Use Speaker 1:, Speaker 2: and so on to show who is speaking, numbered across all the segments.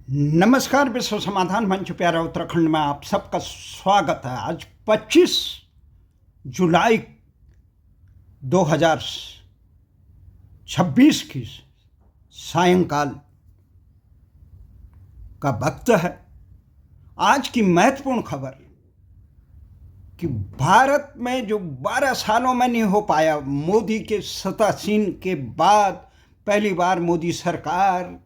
Speaker 1: नमस्कार। विश्व समाधान मंच प्यारा उत्तराखंड में आप सबका स्वागत है। आज 25 जुलाई 2026 की सायंकाल का वक्त है। आज की महत्वपूर्ण खबर कि भारत में जो 12 सालों में नहीं हो पाया, मोदी के सत्तासीन के बाद पहली बार मोदी सरकार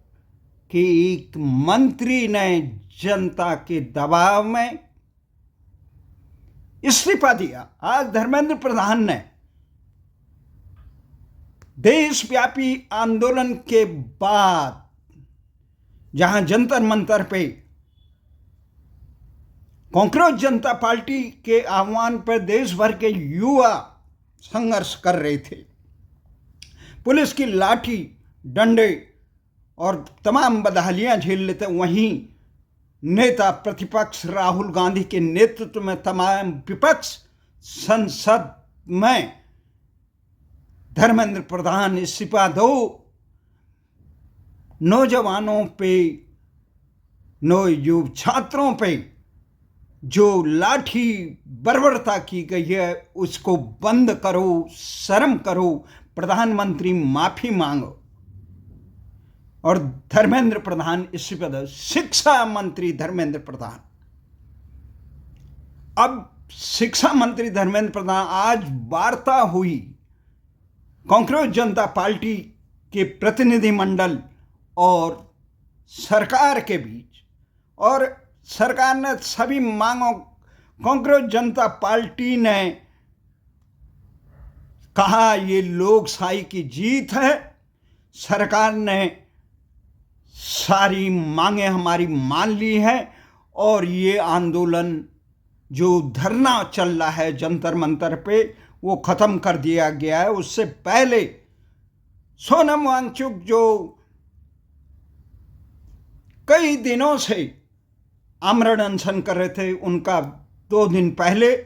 Speaker 1: कि एक मंत्री ने जनता के दबाव में इस्तीफा दिया। आज धर्मेंद्र प्रधान ने देशव्यापी आंदोलन के बाद जहां जंतर मंतर पे कांग्रेस जनता पार्टी के आह्वान पर देश भर के युवा संघर्ष कर रहे थे, पुलिस की लाठी डंडे और तमाम बदहालियां झेल लेते, वहीं नेता प्रतिपक्ष राहुल गांधी के नेतृत्व में तमाम विपक्ष संसद में धर्मेंद्र प्रधान इस्तीफा दो, नौजवानों पे युवा छात्रों पे जो लाठी बर्बरता की गई है उसको बंद करो, शर्म करो, प्रधानमंत्री माफी मांगो। और धर्मेंद्र प्रधान इस्तीफा दो। शिक्षा मंत्री धर्मेंद्र प्रधान, अब शिक्षा मंत्री धर्मेंद्र प्रधान, आज वार्ता हुई कांग्रेस जनता पार्टी के प्रतिनिधिमंडल और सरकार के बीच, और सरकार ने सभी मांगों, कांग्रेस जनता पार्टी ने कहा ये लोकशाही की जीत है, सरकार ने सारी मांगे हमारी मान ली है और ये आंदोलन जो धरना चल रहा है जंतर मंतर पे वो ख़त्म कर दिया गया है। उससे पहले सोनम वांगचुक जो कई दिनों से आमरण अनशन कर रहे थे, उनका 2 दिन पहले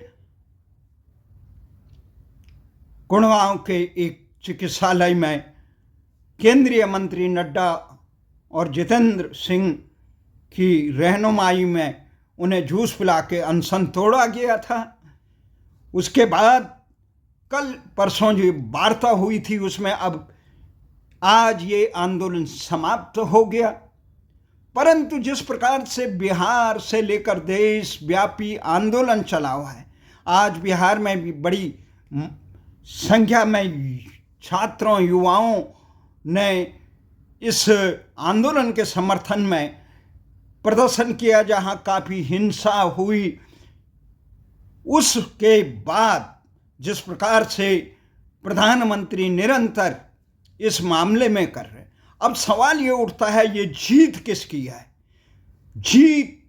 Speaker 1: गुड़गांव के एक चिकित्सालय में केंद्रीय मंत्री नड्डा और जितेंद्र सिंह की रहनुमाई में उन्हें जूस पिला के अनशन तोड़ा गया था। उसके बाद कल परसों जो वार्ता हुई थी उसमें अब आज ये आंदोलन समाप्त हो गया। परंतु जिस प्रकार से बिहार से लेकर देश व्यापी आंदोलन चला हुआ है, आज बिहार में भी बड़ी संख्या में छात्रों युवाओं ने इस आंदोलन के समर्थन में प्रदर्शन किया, जहां काफ़ी हिंसा हुई। उसके बाद जिस प्रकार से प्रधानमंत्री निरंतर इस मामले में कर रहे, अब सवाल ये उठता है ये जीत किसकी है? जीत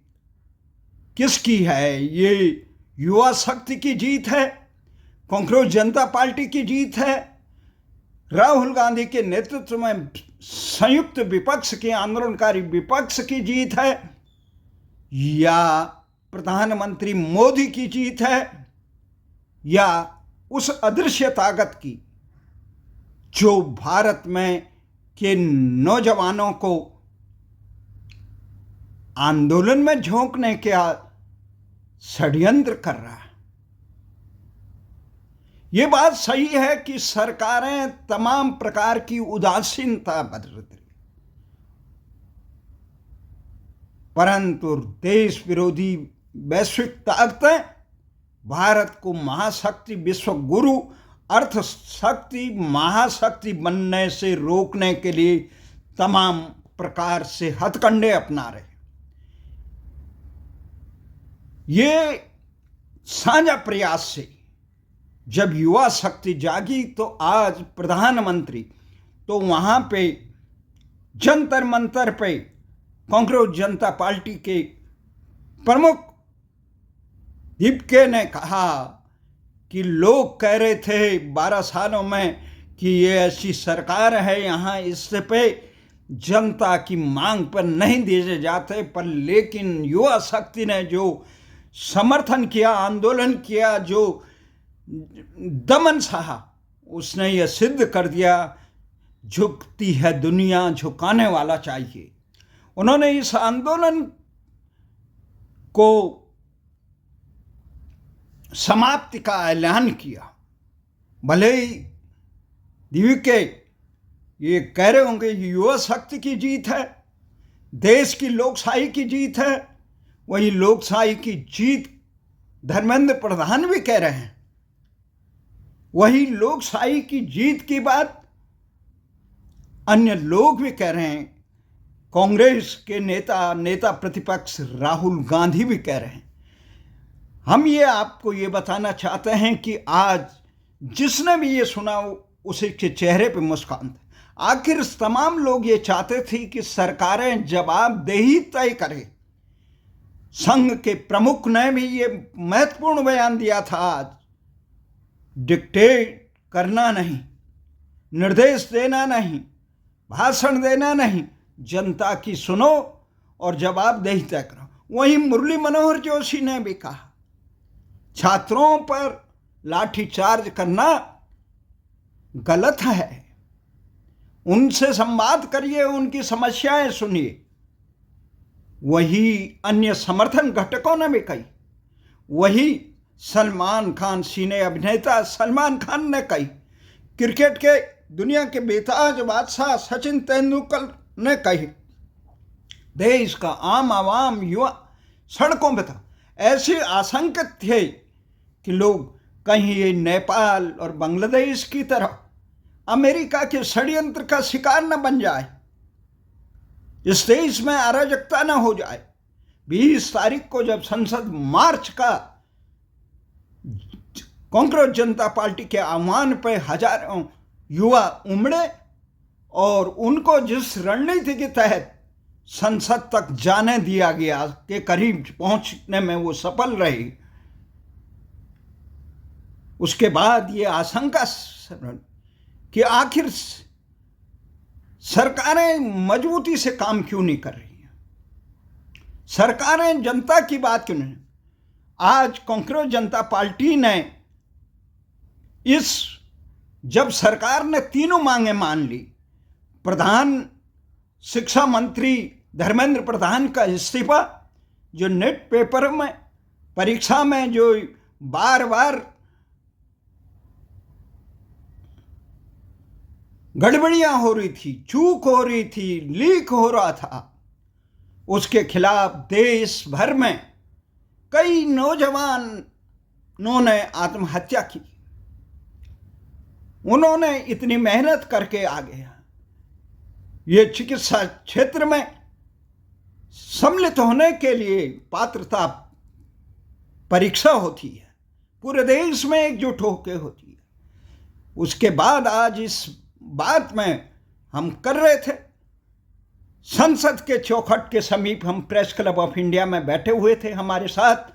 Speaker 1: किसकी है? ये युवा शक्ति की जीत है, कांग्रेस जनता पार्टी की जीत है, राहुल गांधी के नेतृत्व में संयुक्त विपक्ष के आंदोलनकारी विपक्ष की जीत है, या प्रधानमंत्री मोदी की जीत है, या उस अदृश्य ताकत की जो भारत में के नौजवानों को आंदोलन में झोंकने का षड्यंत्र कर रहा है? ये बात सही है कि सरकारें तमाम प्रकार की उदासीनता बरत रही, परंतु देश विरोधी वैश्विक ताकतें भारत को महाशक्ति, विश्व गुरु, अर्थ शक्ति, महाशक्ति बनने से रोकने के लिए तमाम प्रकार से हथकंडे अपना रहे। ये साझा प्रयास से जब युवा शक्ति जागी तो आज प्रधानमंत्री तो वहाँ पे जंतर मंतर पे कांग्रेस जनता पार्टी के प्रमुख दीपके ने कहा कि लोग कह रहे थे 12 सालों में कि ये ऐसी सरकार है, यहाँ इससे पे जनता की मांग पर नहीं दिए जाते, पर लेकिन युवा शक्ति ने जो समर्थन किया, आंदोलन किया, जो दमन सहा, उसने यह सिद्ध कर दिया झुकती है दुनिया, झुकाने वाला चाहिए। उन्होंने इस आंदोलन को समाप्ति का ऐलान किया। भले ही DVK ये कह रहे होंगे युवा शक्ति की जीत है, देश की लोकशाही की जीत है, वही लोकशाही की जीत धर्मेंद्र प्रधान भी कह रहे हैं। वही लोकशाही की जीत की बात अन्य लोग भी कह रहे हैं। कांग्रेस के नेता प्रतिपक्ष राहुल गांधी भी कह रहे हैं। हम ये आपको ये बताना चाहते हैं कि आज जिसने भी ये सुना उसी के चेहरे पे मुस्कान थी। आखिर तमाम लोग ये चाहते थे कि सरकारें जवाबदेही तय करें। संघ के प्रमुख ने भी ये महत्वपूर्ण बयान दिया था आज, डिक्टेट करना नहीं, निर्देश देना नहीं, भाषण देना नहीं, जनता की सुनो और जवाबदेही तय करो। वहीं मुरली मनोहर जोशी ने भी कहा छात्रों पर लाठीचार्ज करना गलत है, उनसे संवाद करिए, उनकी समस्याएं सुनिए। वही अन्य समर्थन घटकों ने भी कही, वही सलमान खान, सीने अभिनेता सलमान खान ने कही, क्रिकेट के दुनिया के बेताज बादशाह सचिन तेंदुलकर ने कही, देश का आम आवाम युवा सड़कों पर था। ऐसे आशंकित थे कि लोग कहीं ये नेपाल और बांग्लादेश की तरह अमेरिका के षड्यंत्र का शिकार न बन जाए, इस देश में अराजकता न हो जाए। 20 तारीख को जब संसद मार्च का कांग्रेस जनता पार्टी के आह्वान पर हजारों युवा उमड़े और उनको जिस रणनीति के तहत संसद तक जाने दिया गया के करीब पहुंचने में वो सफल रही, उसके बाद ये आशंका कि आखिर सरकारें मजबूती से काम क्यों नहीं कर रही हैं, सरकारें जनता की बात क्यों नहीं। आज कांग्रेस जनता पार्टी ने जब सरकार ने तीनों मांगे मान ली, प्रधान शिक्षा मंत्री धर्मेंद्र प्रधान का इस्तीफा, जो नेट पेपर में परीक्षा में जो बार बार गड़बड़ियां हो रही थी, चूक हो रही थी, लीक हो रहा था, उसके खिलाफ देश भर में कई नौजवानों ने आत्महत्या की। उन्होंने इतनी मेहनत करके आगे ये चिकित्सा क्षेत्र में सम्मिलित होने के लिए पात्रता परीक्षा होती है, पूरे देश में एकजुट होकर होती है। उसके बाद आज इस बात में हम कर रहे थे, संसद के चौखट के समीप हम प्रेस क्लब ऑफ इंडिया में बैठे हुए थे। हमारे साथ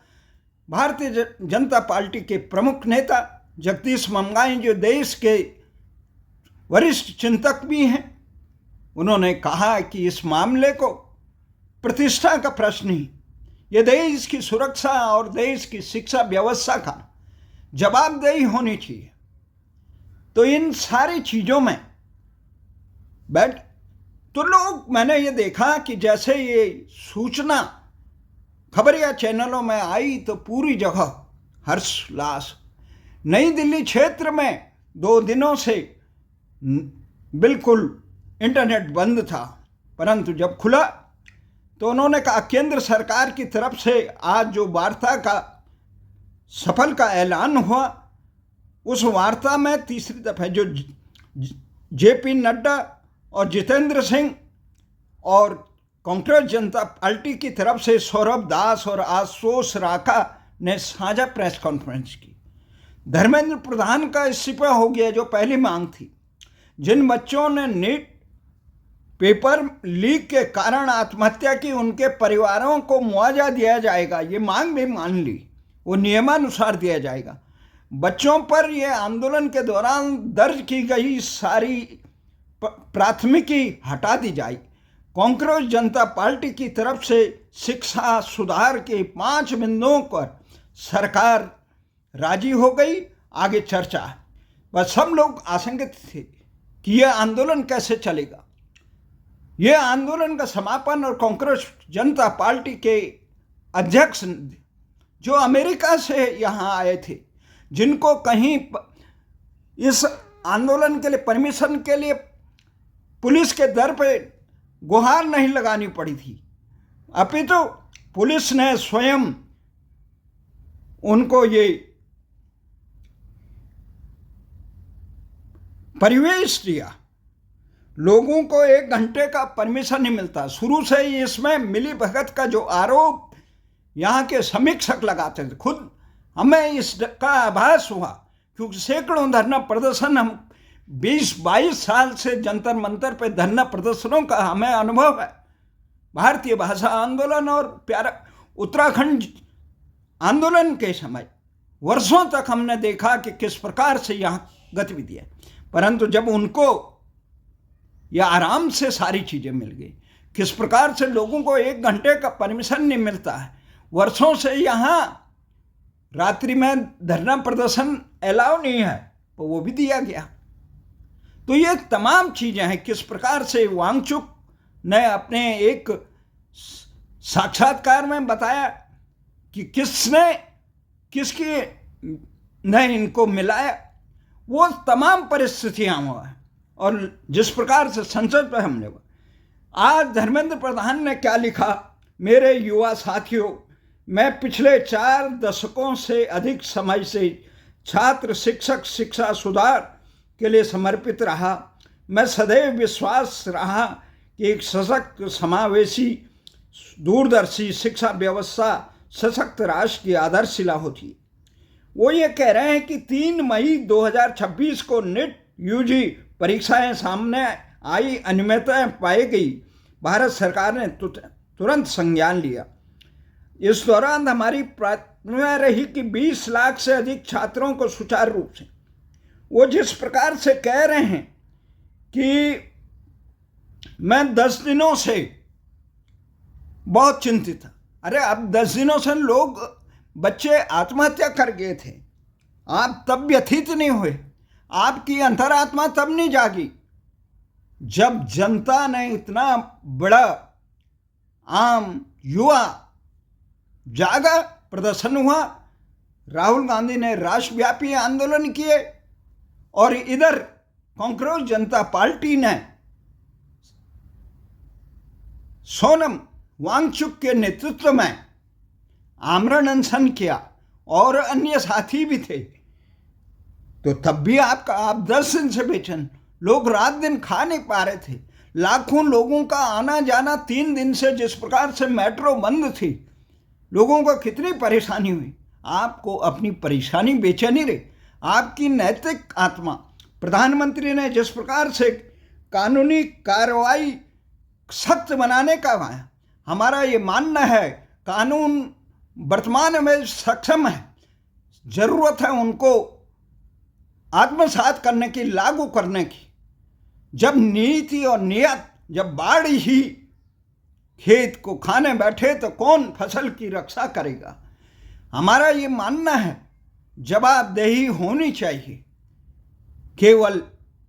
Speaker 1: भारतीय जनता पार्टी के प्रमुख नेता जगदीश ममगाई, जो देश के वरिष्ठ चिंतक भी हैं, उन्होंने कहा कि इस मामले को प्रतिष्ठा का प्रश्न ही, ये देश की सुरक्षा और देश की शिक्षा व्यवस्था का जवाबदेही होनी चाहिए। तो इन सारी चीज़ों में तो लोग, मैंने ये देखा कि जैसे ये सूचना खबरिया चैनलों में आई तो पूरी जगह हर्षोल्लास। नई दिल्ली क्षेत्र में 2 दिनों से बिल्कुल इंटरनेट बंद था, परंतु जब खुला तो उन्होंने कहा केंद्र सरकार की तरफ से आज जो वार्ता का सफल का ऐलान हुआ, उस वार्ता में तीसरी दफा जो JP नड्डा और जितेंद्र सिंह और कांग्रेस जनता पार्टी की तरफ से सौरभ दास और आशुतोष राका ने साझा प्रेस कॉन्फ्रेंस की। धर्मेंद्र प्रधान का इस्तीफा हो गया, जो पहली मांग थी। जिन बच्चों ने नीट पेपर लीक के कारण आत्महत्या की, उनके परिवारों को मुआवजा दिया जाएगा, ये मांग भी मान ली, वो नियमानुसार दिया जाएगा। बच्चों पर यह आंदोलन के दौरान दर्ज की गई सारी प्राथमिकी हटा दी जाए। कांग्रेस जनता पार्टी की तरफ से शिक्षा सुधार के 5 बिंदुओं पर सरकार राजी हो गई। आगे चर्चा, बस सब लोग आशंकित थे कि यह आंदोलन कैसे चलेगा। ये आंदोलन का समापन और कांग्रेस जनता पार्टी के अध्यक्ष जो अमेरिका से यहाँ आए थे, जिनको कहीं इस आंदोलन के लिए परमिशन के लिए पुलिस के दर पे गुहार नहीं लगानी पड़ी थी, अपितु पुलिस ने स्वयं उनको ये परिवेश दिया। लोगों को 1 घंटे का परमिशन नहीं मिलता। शुरू से ही इसमें मिली भगत का जो आरोप यहाँ के समीक्षक लगाते थे, खुद हमें इसका आभास हुआ, क्योंकि सैकड़ों धरना प्रदर्शन, हम 20-22 साल से जंतर मंतर पे धरना प्रदर्शनों का हमें अनुभव है। भारतीय भाषा आंदोलन और प्यारा उत्तराखंड आंदोलन के समय वर्षों तक हमने देखा कि किस प्रकार से यहाँ गतिविधि है, परंतु जब उनको यह आराम से सारी चीज़ें मिल गई, किस प्रकार से लोगों को 1 घंटे का परमिशन नहीं मिलता है, वर्षों से यहाँ रात्रि में धरना प्रदर्शन अलाउ नहीं है, तो वो भी दिया गया। तो ये तमाम चीज़ें हैं, किस प्रकार से वांगचुक ने अपने एक साक्षात्कार में बताया कि किसकी ने इनको मिलाया, वो तमाम परिस्थितियाँ हुआ है। और जिस प्रकार से संसद पर हमने आज धर्मेंद्र प्रधान ने क्या लिखा, मेरे युवा साथियों, मैं पिछले 4 दशकों से अधिक समय से छात्र शिक्षक शिक्षा सुधार के लिए समर्पित रहा। मैं सदैव विश्वास रहा कि एक सशक्त समावेशी दूरदर्शी शिक्षा व्यवस्था सशक्त राष्ट्र की आधारशिला होती है। वो ये कह रहे हैं कि 3 मई 2026 को नेट यूजी परीक्षाएं सामने आई, अनियमितताएं पाई गई। भारत सरकार ने तुरंत संज्ञान लिया। इस दौरान हमारी प्राथमिकता रही कि 20 लाख से अधिक छात्रों को सुचारू रूप से, वो जिस प्रकार से कह रहे हैं कि मैं 10 दिनों से बहुत चिंतित था। अरे अब 10 दिनों से लोग बच्चे आत्महत्या कर गए थे, आप तब व्यथित नहीं हुए, आपकी अंतरात्मा तब नहीं जागी जब जनता ने इतना बड़ा आम युवा जागा, प्रदर्शन हुआ, राहुल गांधी ने राष्ट्रव्यापी आंदोलन किए और इधर कांग्रेस जनता पार्टी ने सोनम वांगचुक के नेतृत्व में आमरण अनशन किया और अन्य साथी भी थे। तो तब भी आप 10 दिन से बेचैन, लोग रात दिन खा नहीं पा रहे थे। लाखों लोगों का आना जाना 3 दिन से, जिस प्रकार से मेट्रो बंद थी, लोगों को कितनी परेशानी हुई। आपको अपनी परेशानी बेचैनी रही, आपकी नैतिक आत्मा, प्रधानमंत्री ने जिस प्रकार से कानूनी कार्रवाई सख्त बनाने का कहा, हमारा ये मानना है कानून वर्तमान में सक्षम है, जरूरत है उनको आत्मसात करने की, लागू करने की। जब नीति और नियत, जब बाढ़ ही खेत को खाने बैठे तो कौन फसल की रक्षा करेगा। हमारा ये मानना है जवाबदेही होनी चाहिए, केवल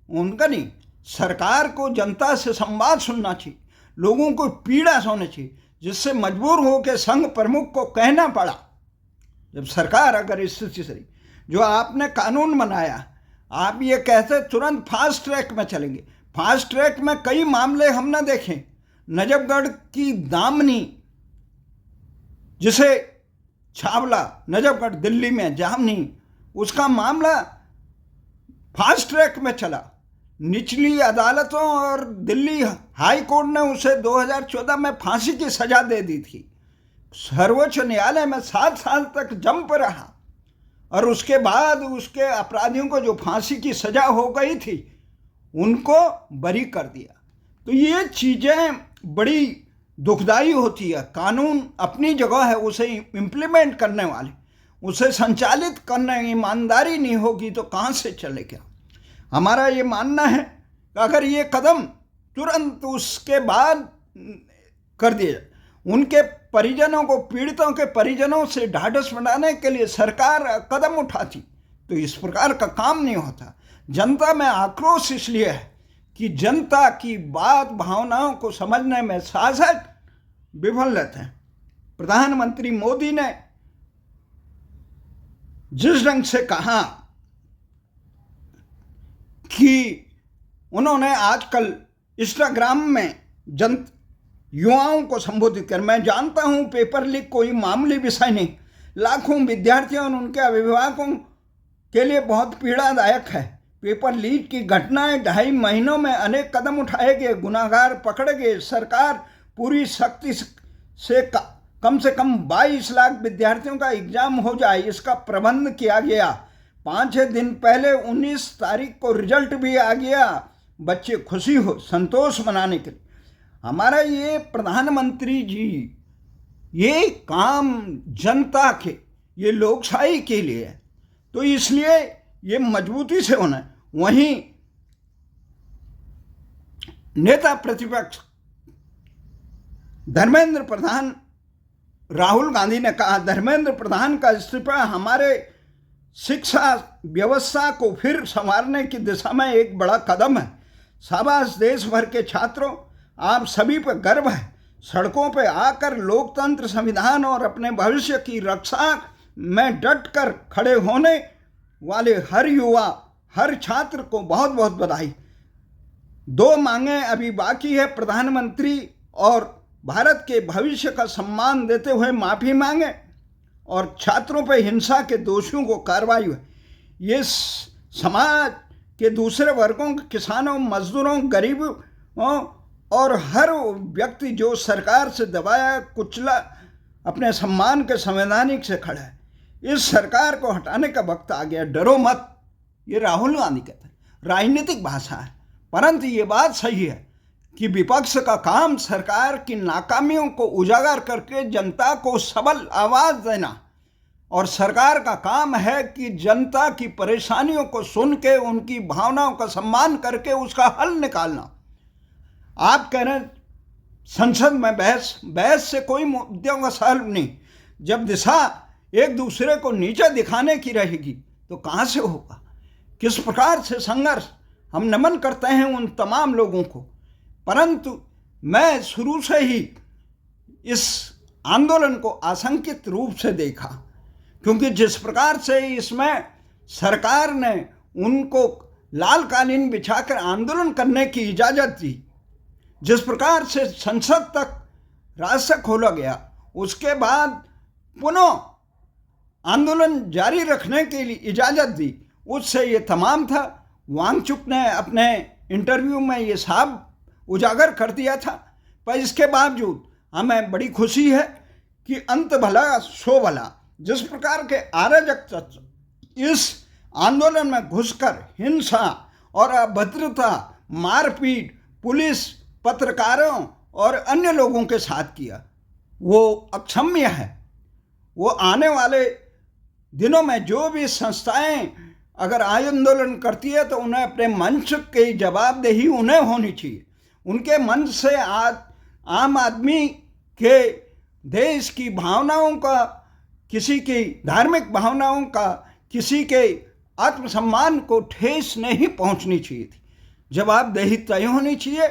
Speaker 1: उनका नहीं, सरकार को जनता से संवाद सुनना चाहिए, लोगों को पीड़ा सुननी चाहिए, जिससे मजबूर हो के संघ प्रमुख को कहना पड़ा, जब सरकार अगर स्थिति से जो आपने कानून बनाया, आप ये कहते तुरंत फास्ट ट्रैक में चलेंगे। फास्ट ट्रैक में कई मामले हमने देखे, नजफगढ़ की दामनी, जिसे छावला, नजफगढ़ दिल्ली में जामनी, उसका मामला फास्ट ट्रैक में चला। निचली अदालतों और दिल्ली हाई कोर्ट ने उसे 2014 में फांसी की सजा दे दी थी। सर्वोच्च न्यायालय में 7 साल तक जंप रहा और उसके बाद उसके अपराधियों को जो फांसी की सजा हो गई थी उनको बरी कर दिया। तो ये चीज़ें बड़ी दुखदाई होती है। कानून अपनी जगह है, उसे इम्प्लीमेंट करने वाले, उसे संचालित करने ईमानदारी नहीं होगी तो कहाँ से चलेगा। हमारा ये मानना है कि अगर ये कदम तुरंत उसके बाद कर दिया, उनके परिजनों को, पीड़ितों के परिजनों से ढाढ़स बनाने के लिए सरकार कदम उठाती तो इस प्रकार का काम नहीं होता। जनता में आक्रोश इसलिए है कि जनता की बात भावनाओं को समझने में शासक विफल रहते हैं। प्रधानमंत्री मोदी ने जिस ढंग से कहा कि उन्होंने आजकल इंस्टाग्राम में युवाओं को संबोधित कर, मैं जानता हूं पेपर लीक कोई मामूली विषय नहीं, लाखों विद्यार्थियों और उनके अभिभावकों के लिए बहुत पीड़ादायक है। पेपर लीक की घटनाएं 2.5 महीनों में अनेक कदम उठाए गए, गुनाहगार पकड़े गए, सरकार पूरी शक्ति से कम 22 लाख विद्यार्थियों का एग्जाम हो जाए इसका प्रबंध किया गया। 5-6 दिन पहले 19 तारीख को रिजल्ट भी आ गया, बच्चे खुशी हो संतोष मनाने के लिए। हमारा ये प्रधानमंत्री जी ये काम जनता के, ये लोकशाही के लिए है, तो इसलिए ये मजबूती से होना है। वहीं नेता प्रतिपक्ष धर्मेंद्र प्रधान राहुल गांधी ने कहा, धर्मेंद्र प्रधान का इस्तीफा हमारे शिक्षा व्यवस्था को फिर संवारने की दिशा में एक बड़ा कदम है। शाबाश देश भर के छात्रों, आप सभी पर गर्व है। सड़कों पर आकर लोकतंत्र, संविधान और अपने भविष्य की रक्षा में डट कर खड़े होने वाले हर युवा, हर छात्र को बहुत बहुत बधाई। 2 मांगें अभी बाकी है, प्रधानमंत्री और भारत के भविष्य का सम्मान देते हुए माफ़ी मांगे और छात्रों पर हिंसा के दोषियों को कार्रवाई हुई। ये समाज के दूसरे वर्गों, किसानों, मजदूरों, गरीबों और हर व्यक्ति जो सरकार से दबाया कुचला अपने सम्मान के संवैधानिक से खड़ा है, इस सरकार को हटाने का वक्त आ गया। डरो मत, ये राहुल गांधी कहते हैं, राजनीतिक भाषा है, परंतु ये बात सही है कि विपक्ष का काम सरकार की नाकामियों को उजागर करके जनता को सबल आवाज़ देना, और सरकार का काम है कि जनता की परेशानियों को सुन के उनकी भावनाओं का सम्मान करके उसका हल निकालना। आप कह रहे हैं संसद में बहस से कोई मुद्दों का सॉल्व नहीं। जब दिशा एक दूसरे को नीचा दिखाने की रहेगी तो कहाँ से होगा? किस प्रकार से संघर्ष, हम नमन करते हैं उन तमाम लोगों को। परंतु मैं शुरू से ही इस आंदोलन को आशंकित रूप से देखा, क्योंकि जिस प्रकार से इसमें सरकार ने उनको लाल कालीन बिछाकर आंदोलन करने की इजाज़त दी, जिस प्रकार से संसद तक रास्ता खोला गया, उसके बाद पुनः आंदोलन जारी रखने के लिए इजाज़त दी, उससे ये तमाम था। वांगचुक ने अपने इंटरव्यू में ये साफ उजागर कर दिया था। पर इसके बावजूद हमें बड़ी खुशी है कि अंत भला सो भला, जिस प्रकार के अराजक तत्व इस आंदोलन में घुसकर हिंसा और अभद्रता, मारपीट पुलिस, पत्रकारों और अन्य लोगों के साथ किया, वो अक्षम्य है। वो आने वाले दिनों में जो भी संस्थाएं अगर आंदोलन करती है तो उन्हें अपने मंच की जवाबदेही उन्हें होनी चाहिए। उनके मंच से आम आदमी के देश की भावनाओं का, किसी की धार्मिक भावनाओं का, किसी के आत्मसम्मान को ठेस नहीं पहुंचनी चाहिए थी। जवाबदेही तय होनी चाहिए।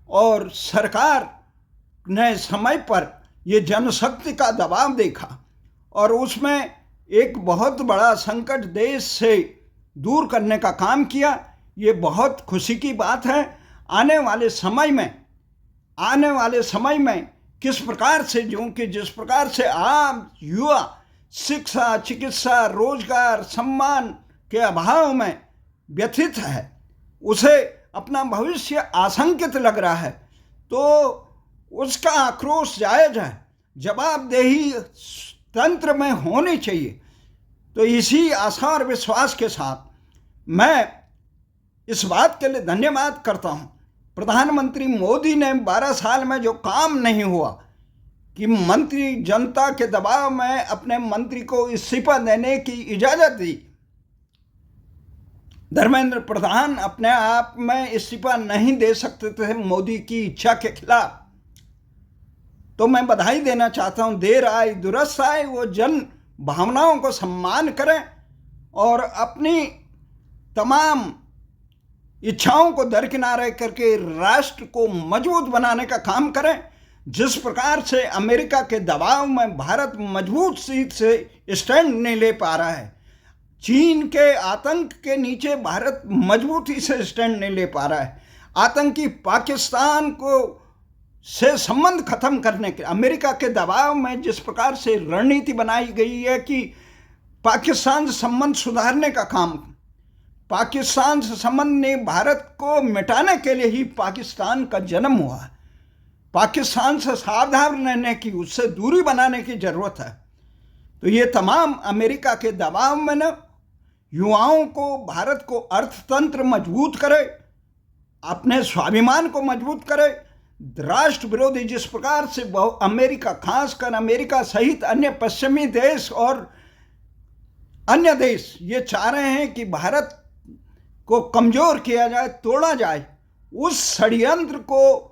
Speaker 1: और सरकार ने समय पर ये जनशक्ति का दबाव देखा और उसमें एक बहुत बड़ा संकट देश से दूर करने का काम किया। ये बहुत खुशी की बात है। आने वाले समय में किस प्रकार से, जो कि जिस प्रकार से आम युवा शिक्षा, चिकित्सा, रोजगार, सम्मान के अभाव में व्यथित है, उसे अपना भविष्य आशंकित लग रहा है, तो उसका आक्रोश जायज है, जवाबदेही तंत्र में होनी चाहिए। तो इसी आशा और विश्वास के साथ मैं इस बात के लिए धन्यवाद करता हूँ प्रधानमंत्री मोदी ने 12 साल में जो काम नहीं हुआ कि मंत्री जनता के दबाव में अपने मंत्री को इस्तीफा देने की इजाज़त दी। धर्मेंद्र प्रधान अपने आप में इस्तीफा नहीं दे सकते थे मोदी की इच्छा के खिलाफ। तो मैं बधाई देना चाहता हूँ, देर आए दुरुस्त आए, वो जन भावनाओं को सम्मान करें और अपनी तमाम इच्छाओं को दरकिनारे करके राष्ट्र को मजबूत बनाने का काम करें। जिस प्रकार से अमेरिका के दबाव में भारत मजबूत सीट से स्टैंड नहीं ले पा रहा है, चीन के आतंक के नीचे भारत मजबूती से स्टैंड नहीं ले पा रहा है, आतंकी पाकिस्तान को से संबंध खत्म करने के अमेरिका के दबाव में जिस प्रकार से रणनीति बनाई गई है कि पाकिस्तान से संबंध सुधारने का काम, पाकिस्तान से संबंध ने भारत को मिटाने के लिए ही पाकिस्तान का जन्म हुआ है। पाकिस्तान से सावधान रहने की, उससे दूरी बनाने की जरूरत है। तो ये तमाम अमेरिका के दबाव में न युवाओं को, भारत को अर्थतंत्र मजबूत करे, अपने स्वाभिमान को मजबूत करे। राष्ट्र विरोधी जिस प्रकार से अमेरिका, खासकर अमेरिका सहित अन्य पश्चिमी देश और अन्य देश ये चाह रहे हैं कि भारत को कमजोर किया जाए, तोड़ा जाए, उस षड्यंत्र को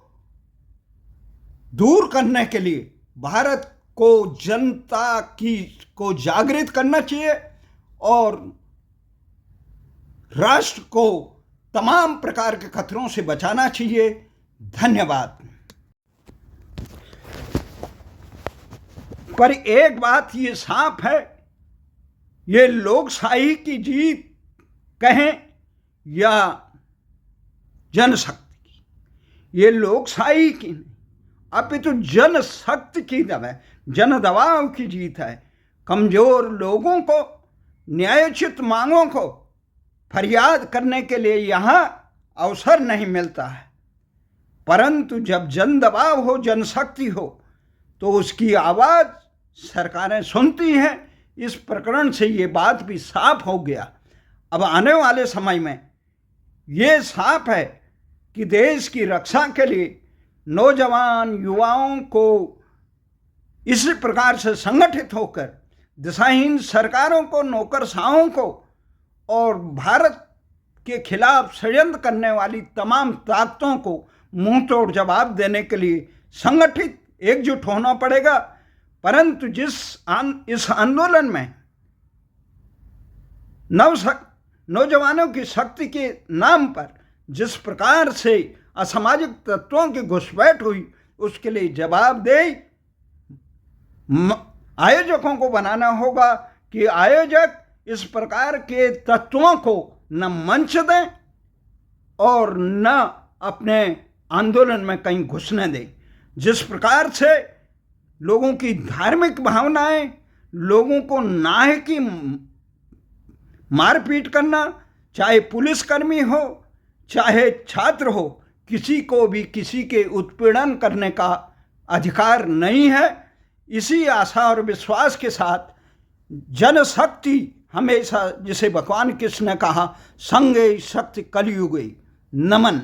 Speaker 1: दूर करने के लिए भारत को जनता को जागृत करना चाहिए और राष्ट्र को तमाम प्रकार के खतरों से बचाना चाहिए। धन्यवाद। पर एक बात ये साफ है, ये लोकशाही की जीत कहें या जनशक्ति की, ये लोकशाही की नहीं अपितु जनशक्ति की है, जन दबाव की जीत है। कमजोर लोगों को न्यायोचित मांगों को फरियाद करने के लिए यहाँ अवसर नहीं मिलता है, परंतु जब जन दबाव हो, जनशक्ति हो, तो उसकी आवाज़ सरकारें सुनती हैं। इस प्रकरण से ये बात भी साफ हो गया। अब आने वाले समय में ये साफ है कि देश की रक्षा के लिए नौजवान युवाओं को इसी प्रकार से संगठित होकर दिशाहीन सरकारों को, नौकरशाहों को और भारत के खिलाफ षड्यंत्र करने वाली तमाम ताकतों को मुंह तोड़ जवाब देने के लिए संगठित एकजुट होना पड़ेगा। परंतु इस आंदोलन में नौजवानों की शक्ति के नाम पर जिस प्रकार से असामाजिक तत्वों की घुसपैठ हुई, उसके लिए जवाबदेही आयोजकों को बनाना होगा कि आयोजक इस प्रकार के तत्वों को न मंच दें और न अपने आंदोलन में कहीं घुसने दें। जिस प्रकार से लोगों की धार्मिक भावनाएं, लोगों को नाहे की मारपीट करना, चाहे पुलिसकर्मी हो चाहे छात्र हो, किसी को भी किसी के उत्पीड़न करने का अधिकार नहीं है। इसी आशा और विश्वास के साथ जनशक्ति हमेशा, जिसे भगवान कृष्ण ने कहा, संगे शक्ति कलयुगे, नमन।